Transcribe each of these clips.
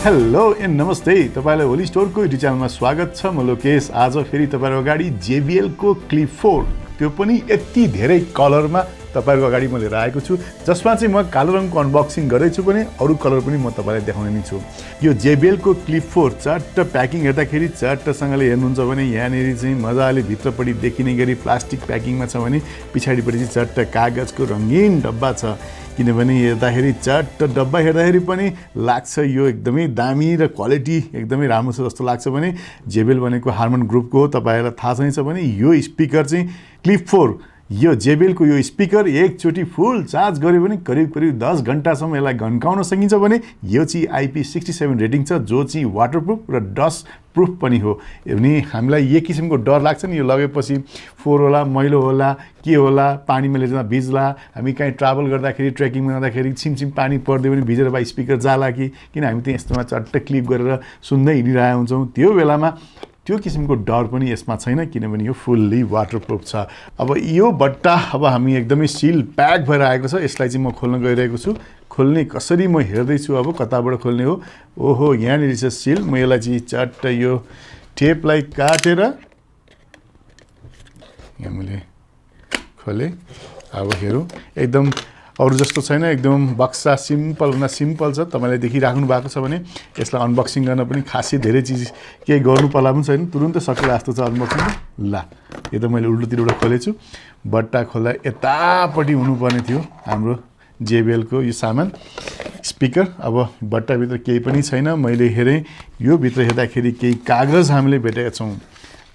Hello and नमस्ते तपाईलाई ओलिज स्टोरको युट्युब च्यानलमा स्वागत छ। म लोकेश। आज फेरि तपाईहरुको अगाडि JBL को क्लिप 4 त्यो पनि यति धेरै कलरमा तपाईहरुको अगाडि म लिएर आएको छु, जसमा चाहिँ म कालो रङको अनबक्सिङ गर्दैछु पनि अरु कलर पनि म तपाईलाई देखाउने नै छु। यो JBL को क्लिप 4 चट्ट प्याकिङ हेर्दाखेरि चट्टसँगले हेर्नुहुन्छ भने यहाँनेरि चाहिँ मजाले भित्रपट्टि देखिने गरी प्लास्टिक प्याकिङमा छ भने पछाडिपट्टि चाहिँ चट्ट कागजको रंगीन डब्बा छ। किनभने हेर्दाखेरि चट्ट डब्बा हेर्दाखेरि पनि लाग्छ यो एकदमै दामी र क्वालिटी एकदमै राम्रो छ जस्तो लाग्छ। भने JBL भनेको हार्मन ग्रुपको हो। तपाईहरुलाई थाहा छैन भने यो स्पिकर चाहिँ क्लिप 4 यो JBL को यो स्पिकर एकचोटी फुल चार्ज गर्यो भने करिब 10 घण्टासम्म यसलाई घन्काउन सकिन्छ। भने यो चाहिँ IP67 रेटिङ छ, जो चाहिँ वाटरप्रुफ र डस्ट प्रुफ पनि हो। अनि हामीलाई एक किसिमको डर लाग्छ नि, यो लगेपछि फोहोर होला, मैलो होला, के होला, पानीमा लिएर जाँदा भिज्ला, हामी कहीँ ट्राभल गर्दाखेरि ट्रेकिङमा जाँदाखेरि छिमछिम पानी पर्दियो भने भिजेर बा स्पिकर जाला कि, किन हामी त्यही यस्तोमा चट्ट क्लिप गरेर सुन्दै हिँडिरहेका हुन्छौँ। त्यो बेलामा त्यो किसिमको डर पनि यसमा छैन, किनभने यो फुल्ली वाटरप्रुफ छ। अब यो बट्टा अब हामी एकदमै सिल प्याक भएर आएको छ। यसलाई चाहिँ म खोल्न गइरहेको छु। खोल्ने कसरी म हेर्दै छु, अब कताबाट खोल्ने हो। ओहो, यहाँनिर छ सिल। म यसलाई चाहिँ चट्ट यो टेपलाई काटेर यहाँ मैले खोले। अब हेरौँ, एकदम अरु जस्तो छैन, एकदम बक्सा सिम्पल भन्दा सिम्पल छ। तपाईले देखिराख्नु भएको छ भने यसलाई अनबक्सिङ गर्न पनि खासै धेरै चीज केही गर्नु पर्ला पनि छैन, तुरुन्तै सकिला जस्तो छ अनबक्सिङ। ला, यो त मैले उल्टोतिरबाट खोलेछु। बट्टा खोल्दा यतापट्टि हुनुपर्ने थियो हाम्रो JBL को यो सामान स्पिकर। अब बट्टाभित्र केही पनि छैन। मैले हेरेँ, यो भित्र हेर्दाखेरि केही कागज हामीले भेटेका छौँ।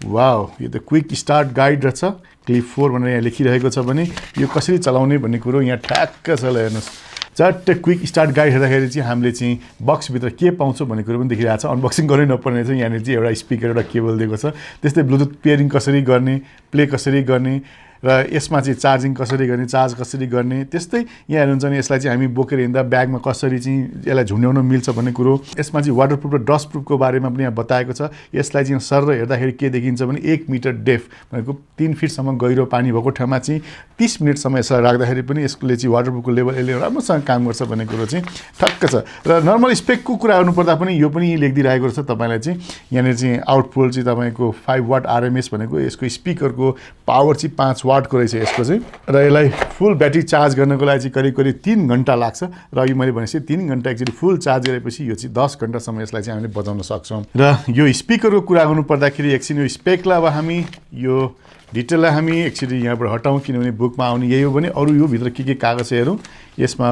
वाओ, यो त क्विक स्टार्ट गाइड रहेछ। क्लिप 4 भनेर यहाँ लेखिरहेको छ भने यो कसरी चलाउने भन्ने कुरो यहाँ ठ्याक्क छ। ल हेर्नुहोस्, चट्ट क्विक स्टार्ट गाइड हेर्दाखेरि चाहिँ हामीले चाहिँ बक्सभित्र के पाउँछौँ भन्ने कुरो पनि देखिरहेको छ। अनबक्सिङ गर्नै नपर्ने चाहिँ यहाँनिर चाहिँ एउटा स्पिकर, एउटा केबल दिएको छ। त्यस्तै ब्लुटुथ पेयरिङ कसरी गर्ने, प्ले कसरी गर्ने र यसमा चाहिँ चार्जिङ कसरी गर्ने, चार्ज कसरी गर्ने। त्यस्तै यहाँ हेर्नुहुन्छ भने यसलाई चाहिँ हामी बोकेर हिँड्दा ब्यागमा कसरी चाहिँ यसलाई झुन्ड्याउन मिल्छ भन्ने कुरो। यसमा चाहिँ वाटरप्रुफ र डस्ट प्रुफको बारेमा पनि यहाँ बताएको छ। यसलाई चाहिँ सर हेर्दाखेरि के देखिन्छ भने 1 मिटर डेप्थ भनेको 3 फिटसम्म गहिरो पानी भएको ठाउँमा चाहिँ 30 मिनटसम्म यसलाई राख्दाखेरि पनि यसले चाहिँ वाटरप्रुफको लेभल यसले राम्रोसँग काम गर्छ भन्ने कुरो चाहिँ ठक्क छ। र नर्मल स्पेकको कुरा गर्नुपर्दा पनि यो पनि लेखिदिरहेको छ तपाईँलाई चाहिँ। यहाँनिर चाहिँ आउटपुट चाहिँ तपाईँको 5 वाट RMS भनेको यसको स्पिकरको पावर चाहिँ 5 वाटको रहेछ यसको चाहिँ। र यसलाई फुल ब्याट्री चार्ज गर्नको लागि चाहिँ करिब 3 घण्टा लाग्छ। र अघि मैले भनेपछि 3 घण्टा एकचोटि फुल चार्ज गरेपछि यो चाहिँ 10 घण्टासम्म यसलाई चाहिँ हामीले बजाउन सक्छौँ। र यो स्पिकरको कुरा गर्नु पर्दाखेरि एकछिन यो स्पेकलाई अब हामी यो डिटेललाई हामी एकचोटि यहाँबाट हटाउँ, किनभने बुकमा आउने यही हो भने अरू यो भित्र के कागज हेरौँ। यसमा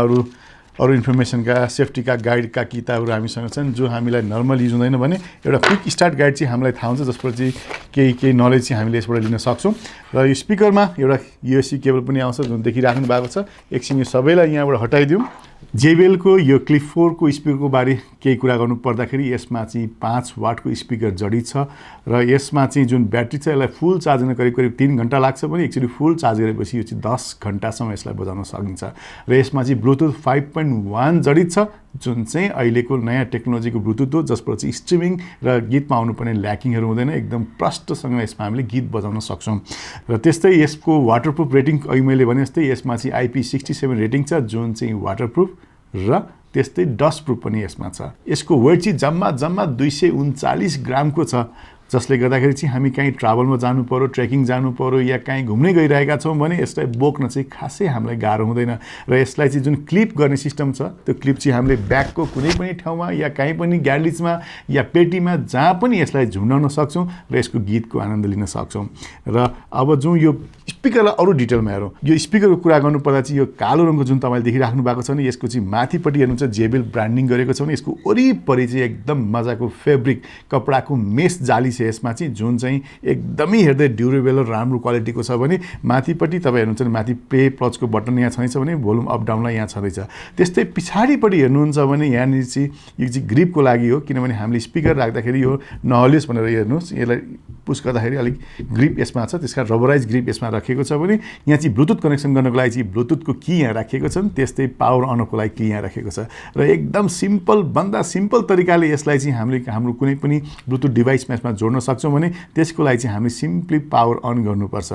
अरू इन्फर्मेसनका सेफ्टीका गाइडका किताबहरू हामीसँग छन्, जो हामीलाई नर्मल युज हुँदैन भने एउटा क्विक स्टार्ट गाइड चाहिँ हामीलाई थाहा हुन्छ, जसबाट चाहिँ केही नलेज चाहिँ हामीले यसबाट लिन सक्छौँ। र यो स्पिकरमा एउटा USB केबल पनि आउँछ, जुन देखिराख्नु भएको छ। एकछिन यो सबैलाई यहाँबाट हटाइदिउँ। JBL को यो क्लिप 4 को स्पिकरको बारे केही कुरा गर्नु पर्दाखेरि यसमा चाहिँ 5 वाटको स्पिकर जडित छ। र यसमा चाहिँ जुन ब्याट्री छ यसलाई फुल चार्ज गर्न करिब 3 घण्टा लाग्छ भने एकचोटि फुल चार्ज गरेपछि यो चाहिँ 10 घण्टासम्म यसलाई बजाउन सकिन्छ। र यसमा चाहिँ ब्लुटुथ 5.1 जडित छ, जुन चाहिँ अहिलेको नयाँ टेक्नोलोजीको ब्लुटुथ हो, जसबाट चाहिँ स्ट्रिमिङ र गीतमा आउनुपर्ने ल्याकिङहरू हुँदैन। एकदम प्रष्टसँग यसमा हामीले गीत बजाउन सक्छौँ। र त्यस्तै यसको वाटरप्रुफ रेटिङ अघि मैले भने जस्तै यसमा चाहिँ IP67 रेटिङ छ, जुन चाहिँ वाटरप्रुफ र त्यस्तै डस्ट प्रुफ पनि यसमा छ। यसको वेट चाहिँ जम्मा 239 ग्रामको छ, जसले गर्दाखेरि चाहिँ हामी कहीँ ट्राभलमा जानु पर्यो, ट्रेकिङ जानु पर्यो या कहीँ घुम्नै गइरहेका छौँ भने यसलाई बोक्न चाहिँ खासै हामीलाई गाह्रो हुँदैन। र यसलाई चाहिँ जुन क्लिप गर्ने सिस्टम छ, त्यो क्लिप चाहिँ हामीले ब्यागको कुनै पनि ठाउँमा या कहीँ पनि ग्यारेजमा या पेटीमा जहाँ पनि यसलाई झुन्डाउन सक्छौँ र यसको गीतको आनन्द लिन सक्छौँ। र अब जुन यो स्पिकरलाई अरू डिटेलमा हेरौँ। यो स्पिकरको कुरा गर्नुपर्दा चाहिँ यो कालो रङको जुन तपाईँले देखिराख्नु भएको छ नि, यसको चाहिँ माथिपट्टि हेर्नुहुन्छ JBL ब्रान्डिङ गरेको छ भने यसको वरिपरि चाहिँ एकदम मजाको फेब्रिक कपडाको मेस जाली छ यसमा चाहिँ, जुन चाहिँ एकदमै हेर्दै ड्युरेबल र राम्रो क्वालिटीको छ। भने माथिपट्टि तपाईँ हेर्नुहुन्छ भने माथि प्ले प्लसको बटन यहाँ छँदैछ भने भोल्युम अप डाउनलाई यहाँ छँदैछ। त्यस्तै पछाडिपट्टि हेर्नुहुन्छ भने यहाँनिर चाहिँ यो चाहिँ ग्रिपको लागि हो, किनभने हामीले स्पिकर राख्दाखेरि यो नहलियोस् भनेर हेर्नुहोस्। यसलाई पुस गर्दाखेरि अलिक ग्रिप यसमा छ, त्यसका रबराइज ग्रिप यसमा राखेको छ। भने यहाँ चाहिँ ब्लुटुथ कनेक्सन गर्नको लागि चाहिँ ब्लुटुथको की यहाँ राखेको छ, त्यस्तै पावर अनको लागि की यहाँ राखेको छ। र एकदम सिम्पल तरिकाले यसलाई चाहिँ हामीले हाम्रो कुनै पनि ब्लुटुथ डिभाइसमा यसमा जोड्न सक्छौँ भने त्यसको लागि चाहिँ हामीले सिम्पली पावर अन गर्नुपर्छ।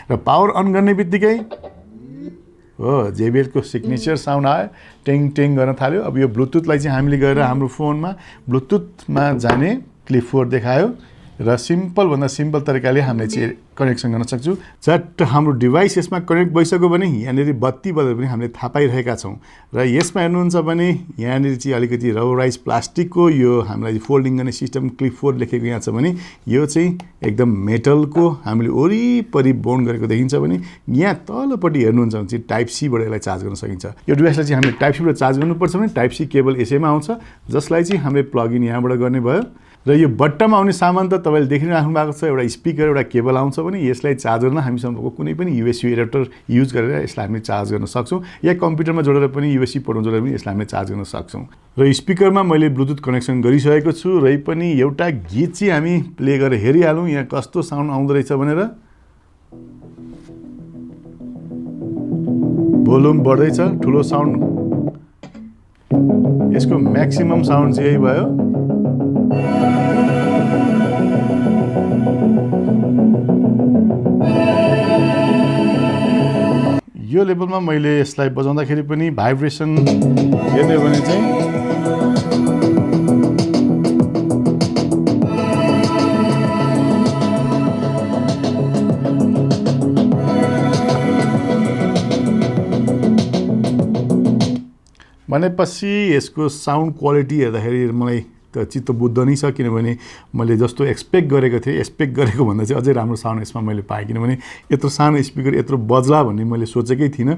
र पावर अन गर्ने बित्तिकै हो JBL को सिग्नेचर साउन्ड आयो टेङ टेङ गर्न थाल्यो अब यो ब्लुटुथलाई चाहिँ हामीले गएर हाम्रो फोनमा ब्लुटुथमा जाने क्लिप 4 देखायो र सिम्पल भन्दा सिम्पल तरिकाले हामीले चाहिँ कनेक्सन गर्न सक्छौँ झट्ट हाम्रो डिभाइस यसमा कनेक्ट भइसक्यो भने यहाँनिर बत्ती बलेर पनि हामीले थाहा पाइरहेका छौँ र यसमा हेर्नुहुन्छ भने यहाँनिर चाहिँ अलिकति रबराइज प्लास्टिकको यो हामीलाई फोल्डिङ गर्ने सिस्टम क्लिप 4 लेखेको यहाँ छ भने यो चाहिँ एकदम मेटलको हामीले वरिपरि बाउन्ड गरेको देखिन्छ भने यहाँ तलपट्टि हेर्नुहुन्छ भने चाहिँ टाइप सी बाट यसलाई चार्ज गर्न सकिन्छ यो डिभाइसलाई चाहिँ हामीले टाइप सी बाट चार्ज गर्नुपर्छ भने टाइप सी केबल यसैमा आउँछ जसलाई चाहिँ हामीले प्लग इन यहाँबाट गर्ने भयो र यो बट्टामा आउने सामान त तपाईले देखिराख्नु भएको छ एउटा स्पिकर एउटा केबल आउँछ भने यसलाई चार्ज गर्न हामीसँग कुनै पनि USB एडाप्टर युज गरेर यसलाई हामीले चार्ज गर्न सक्छौं या कम्प्युटरमा जोडेर पनि USB पोर्टमा जोडेर पनि यसलाई हामीले चार्ज गर्न सक्छौं र स्पिकरमा मैले ब्लुटुथ कनेक्सन गरिसकेको छु र पनि एउटा गीत चाहिँ हामी प्ले गरेर हेरिहालौं यहाँ कस्तो साउन्ड आउँदै रहेछ भनेर भोल्युम बढ्दैछ ठुलो साउन्ड यसको म्याक्सिमम साउन्ड चाहिँ यही भयो यो लेभलमा मैले यसलाई बजाउँदाखेरि पनि भाइब्रेसन हेर्ने भने चाहिँ भनेपछि यसको साउन्ड क्वालिटी हेर्दाखेरि मलाई त चित्त बुझ्द नै छ किनभने मैले जस्तो एक्सपेक्ट गरेको थिएँ एक्सपेक्ट गरेको भन्दा चाहिँ अझै राम्रो साउन्ड यसमा मैले पाएँ किनभने यत्रो सानो स्पिकर यत्रो बज्ला भन्ने मैले सोचेकै थिइनँ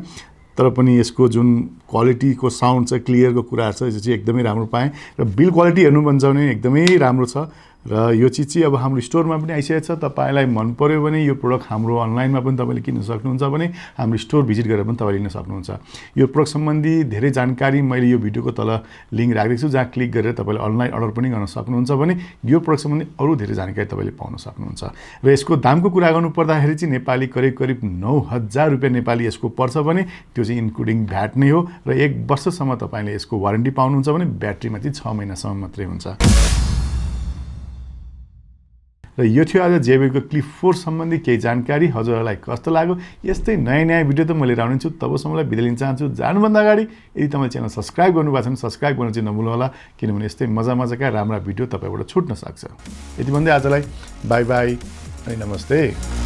तर पनि यसको जुन क्वालिटीको साउन्ड छ क्लियरको कुराहरु छ यो चाहिँ एकदमै राम्रो पाएँ र बिल क्वालिटी हेर्नु भन्छ भने एकदमै राम्रो छ र यो चीज चाहिँ अब हाम्रो स्टोरमा पनि आइसकेको छ तपाईलाई मन पर्यो भने यो प्रोडक्ट हाम्रो अनलाइनमा पनि तपाईले किन्न सक्नुहुन्छ भने हाम्रो स्टोर भिजिट गरेर पनि तपाईले लिन सक्नुहुन्छ यो प्रोडक्ट सम्बन्धी धेरै जानकारी मैले यो भिडियोको तल लिंक राखेको छु जहाँ क्लिक गरेर तपाईले अनलाइन अर्डर पनि गर्न सक्नुहुन्छ भने यो प्रोडक्ट सम्बन्धी अरु धेरै जानकारी तपाईले पाउन सक्नुहुन्छ र यसको दामको कुरा गर्नु पर्दाखेरि चाहिँ नेपाली करिब 9000 रुपैयाँ नेपाली यसको पर्छ भने त्यो चाहिँ इन्क्लुडिङ भ्याट नै हो र 1 वर्षसम्म तपाईले यसको वारेन्टी पाउनुहुन्छ भने ब्याट्रीमा चाहिँ 6 महिनासम्म मात्रै हुन्छ र यो थियो आज JBL को क्लिप 4 सम्बन्धी केही जानकारी हजुरहरुलाई कस्तो लाग्यो यस्तै नयाँ भिडियो त म लिएर आउने छु तबसम्मलाई बिदा लिन चाहन्छु जानुभन्दा अगाडि यदि तपाईले च्यानल सब्स्क्राइब गर्नुभएको छ भने सब्स्क्राइब गर्न चाहिँ नभुल्नु होला किनभने यस्तै मजाका राम्रा भिडियो तपाईबाट छुट्न सक्छ यति भन्दै आजलाई बाइ बाइ अनि नमस्ते